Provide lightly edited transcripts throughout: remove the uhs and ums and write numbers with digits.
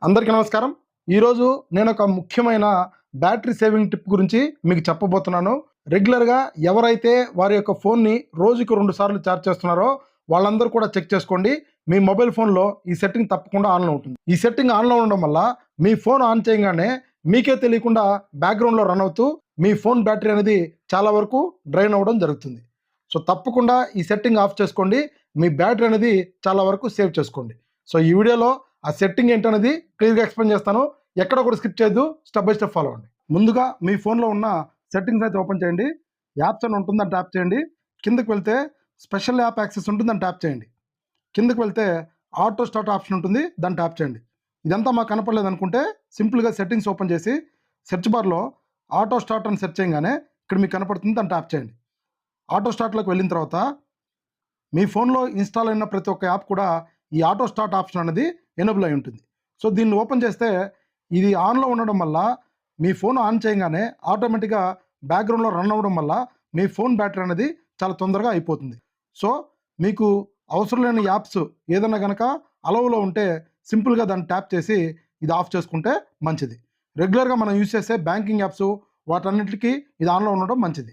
అందరికీ నమస్కారం. ఈరోజు నేను ఒక ముఖ్యమైన బ్యాటరీ సేవింగ్ టిప్ గురించి మీకు చెప్పబోతున్నాను. రెగ్యులర్‌గా ఎవరైతే వారి యొక్క ఫోన్‌ని రోజుకి 2 సార్లు చార్జ్ చేస్తున్నారో వాళ్ళందరూ కూడా చెక్ చేసుకోండి. మీ మొబైల్ ఫోన్‌లో ఈ సెట్టింగ్ తప్పకుండా ఆన్‌లో ఉంటుంది. ఈ సెట్టింగ్ ఆన్‌లో ఉండడం వల్ల మీ ఫోన్ ఆన్ చేయగానే మీకే తెలియకుండా బ్యాక్‌గ్రౌండ్‌లో రన్ అవుతూ మీ ఫోన్ బ్యాటరీ అనేది చాలా వరకు డ్రైన్ అవ్వడం జరుగుతుంది. సో, తప్పకుండా ఈ సెట్టింగ్ ఆఫ్ చేసుకోండి. మీ బ్యాటరీ అనేది చాలా వరకు సేవ్ చేసుకోండి. సో, ఈ వీడియోలో ఆ సెట్టింగ్ ఏంటనేది క్లియర్‌గా ఎక్స్‌ప్లెయిన్ చేస్తాను. ఎక్కడ కూడా స్కిప్ చేయొద్దు. స్టెప్ బై స్టెప్ ఫాలో అవ్వండి. ముందుగా మీ ఫోన్‌లో ఉన్న సెట్టింగ్స్ అయితే ఓపెన్ చేయండి. యాప్స్ అని ఉంటుంది, దాన్ని ట్యాప్ చేయండి. కిందకి వెళ్తే స్పెషల్ యాప్ యాక్సెస్ ఉంటుంది, దాన్ని ట్యాప్ చేయండి. కిందకి వెళ్తే ఆటో స్టార్ట్ ఆప్షన్ ఉంటుంది, దాన్ని ట్యాప్ చేయండి. ఇదంతా మాకు కనపడలేదు అనుకుంటే సింపుల్గా సెట్టింగ్స్ ఓపెన్ చేసి సెర్చ్ బార్లో ఆటో స్టార్ట్ అని సెర్చ్ చేయగానే ఇక్కడ మీకు కనపడుతుంది, దాన్ని ట్యాప్ చేయండి. ఆటో స్టార్ట్లోకి వెళ్ళిన తర్వాత మీ ఫోన్లో ఇన్స్టాల్ అయిన ప్రతి ఒక్క యాప్ కూడా ఈ ఆటో స్టార్ట్ ఆప్షన్ అనేది ఎనేబుల్ అయి ఉంటుంది. సో, దీన్ని ఓపెన్ చేస్తే ఇది ఆన్లో ఉండడం వల్ల మీ ఫోన్ ఆన్ చేయగానే ఆటోమేటిక్గా బ్యాక్గ్రౌండ్లో రన్ అవ్వడం వల్ల మీ ఫోన్ బ్యాటరీ అనేది చాలా తొందరగా అయిపోతుంది. సో, మీకు అవసరం లేని యాప్స్ ఏదన్నా కనుక అలౌలో ఉంటే సింపుల్గా దాన్ని ట్యాప్ చేసి ఇది ఆఫ్ చేసుకుంటే మంచిది. రెగ్యులర్గా మనం యూజ్ చేసే బ్యాంకింగ్ యాప్స్ వాటన్నిటికీ ఇది ఆన్లో ఉండడం మంచిది.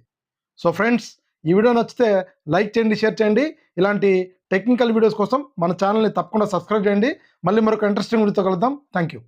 సో ఫ్రెండ్స్, ఈ వీడియో నచ్చితే లైక్ చేయండి, షేర్ చేయండి. ఇలాంటి టెక్నికల్ వీడియోస్ కోసం మన ఛానల్ని తప్పకుండా సబ్స్క్రైబ్ చేయండి. మళ్ళీ మరొక ఇంట్రెస్టింగ్ వీడియోతో కలుద్దాం. Thank you.